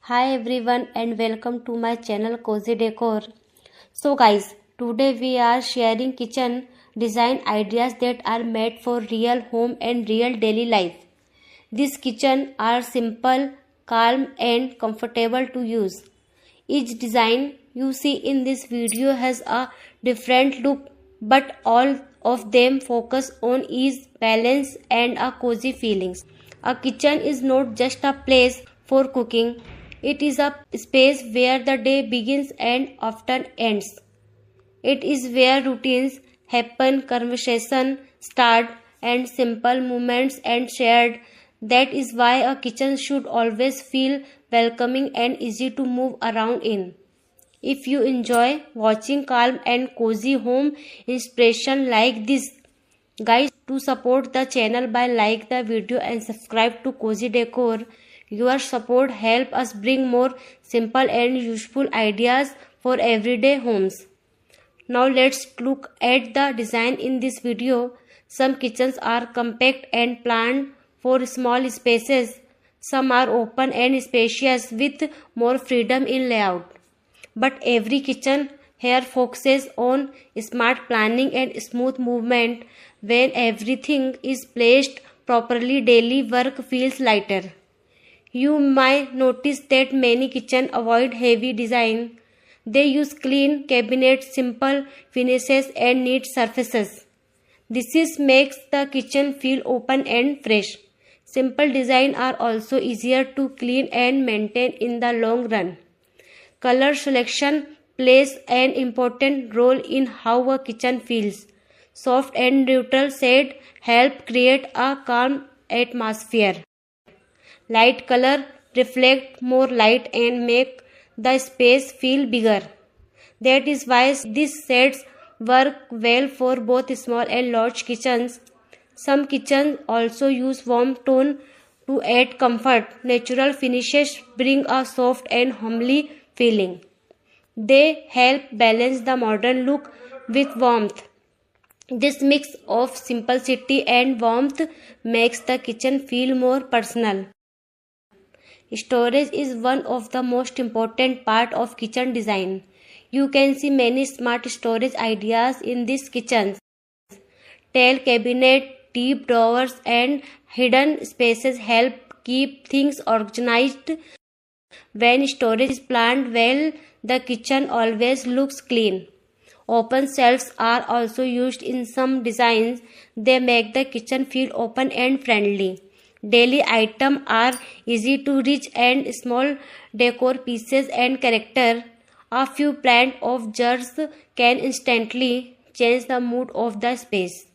Hi everyone and welcome to my channel Cozy Decor. So guys, today we are sharing kitchen design ideas that are made for real home and real daily life. These kitchen are simple, calm and comfortable to use. Each design you see in this video has a different look, but all of them focus on ease, balance and a cozy feelings. A kitchen is not just a place for cooking, it is a space where the day begins and often ends. It is where routines happen, conversation start and simple moments and shared. That is why a kitchen should always feel welcoming and easy to move around in. If you enjoy watching calm and cozy home inspiration like this, guys, to support the channel by like the video and subscribe to Cozy Decor. Your support help us bring more simple and useful ideas for everyday homes. Now let's look at the design in this video. Some kitchens are compact and planned for small spaces. Some are open and spacious with more freedom in layout. But every kitchen here focuses on smart planning and smooth movement. When everything is placed properly, daily work feels lighter. You might notice that many kitchens avoid heavy design. They use clean cabinets, simple finishes and neat surfaces. This makes the kitchen feel open and fresh. Simple designs are also easier to clean and maintain in the long run. Color selection plays an important role in how a kitchen feels. Soft and neutral shades help create a calm atmosphere. Light color reflect more light and make the space feel bigger. That is why these shades work well for both small and large kitchens. Some kitchens also use warm tone to add comfort. Natural finishes bring a soft and homely feeling. They help balance the modern look with warmth. This mix of simplicity and warmth makes the kitchen feel more personal. Storage is one of the most important part of kitchen design. You can see many smart storage ideas in this kitchen. Tall cabinet, deep drawers and hidden spaces help keep things organized. When storage is planned well, the kitchen always looks clean. Open shelves are also used in some designs. They make the kitchen feel open and friendly. Daily items are easy to reach and small decor pieces and character. A few plant of jars can instantly change the mood of the space.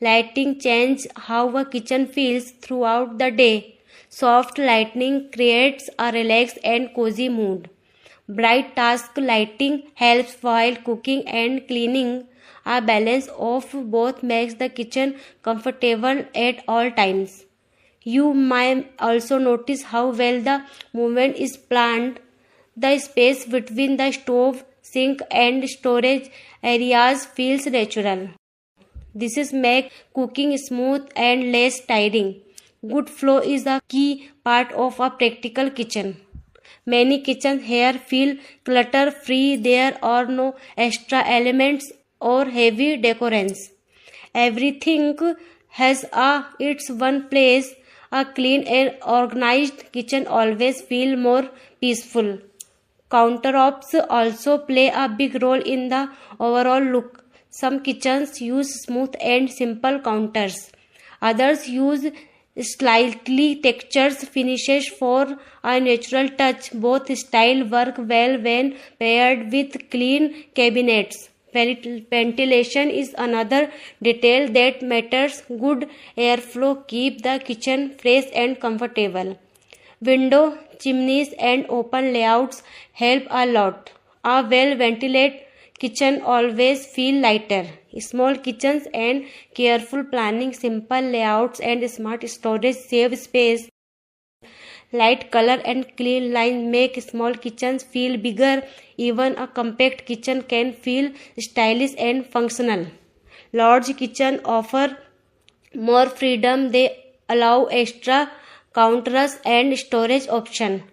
Lighting changes how a kitchen feels throughout the day. Soft lighting creates a relaxed and cozy mood. Bright task lighting helps while cooking and cleaning. A balance of both makes the kitchen comfortable at all times. You might also notice how well the movement is planned. The space between the stove, sink and storage areas feels natural. This makes cooking smooth and less tiring. Good flow is a key part of a practical kitchen. Many kitchens here feel clutter free. There are no extra elements or heavy decorations. Everything has its one place. A clean and organized kitchen always feels more peaceful. Countertops also play a big role in the overall look. Some kitchens use smooth and simple counters. Others use slightly textured finishes for a natural touch. Both styles work well when paired with clean cabinets. Ventilation is another detail that matters. Good airflow keeps the kitchen fresh and comfortable. Window, chimneys and open layouts help a lot. A well-ventilated kitchen always feel lighter. Small kitchens and careful planning, simple layouts and smart storage save space. Light color and clean lines make small kitchens feel bigger. Even a compact kitchen can feel stylish and functional. Large kitchens offer more freedom. They allow extra counters and storage options.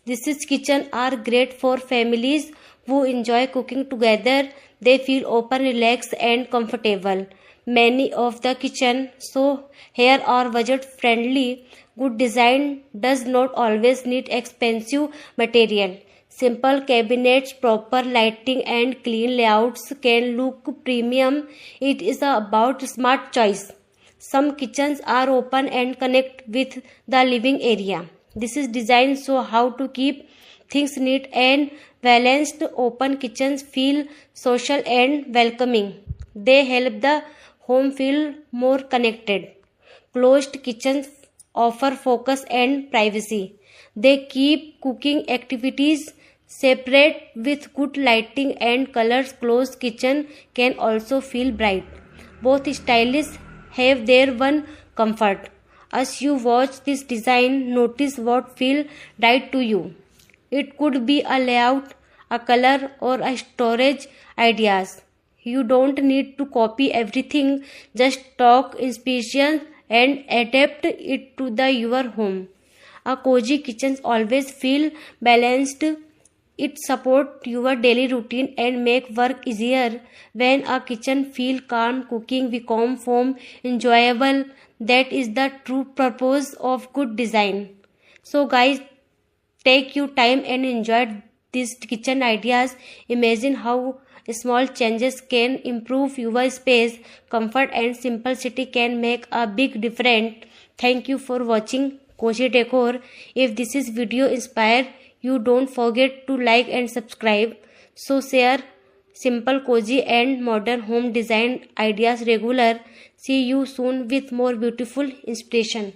This kitchen are great for families who enjoy cooking together. They feel open, relaxed and comfortable. Many of the kitchen so here are budget friendly. Good design does not always need expensive material. Simple cabinets, proper lighting and clean layouts can look premium. It is about smart choice. Some kitchens are open and connect with the living area. This is designed so how to keep things neat and balanced. Open kitchens feel social and welcoming. They help the home feel more connected. Closed kitchens offer focus and privacy. They keep cooking activities separate with good lighting and colors. Closed kitchen can also feel bright. Both styles have their one comfort. As you watch this design, notice what feels right to you. It could be a layout, a color, or a storage ideas. You don't need to copy everything, just talk inspiration and adapt it to your home. A cozy kitchen always feel balanced. It support your daily routine and make work easier. When a kitchen feel calm, cooking become fun, enjoyable. That is the true purpose of good design. So guys, take your time and enjoy these kitchen ideas. Imagine how small changes can improve your space. Comfort and simplicity can make a big difference. Thank you for watching Cozy Decor. If this is video inspired you, don't forget to like and subscribe. So share simple, cozy and modern home design ideas regular. See you soon with more beautiful inspiration.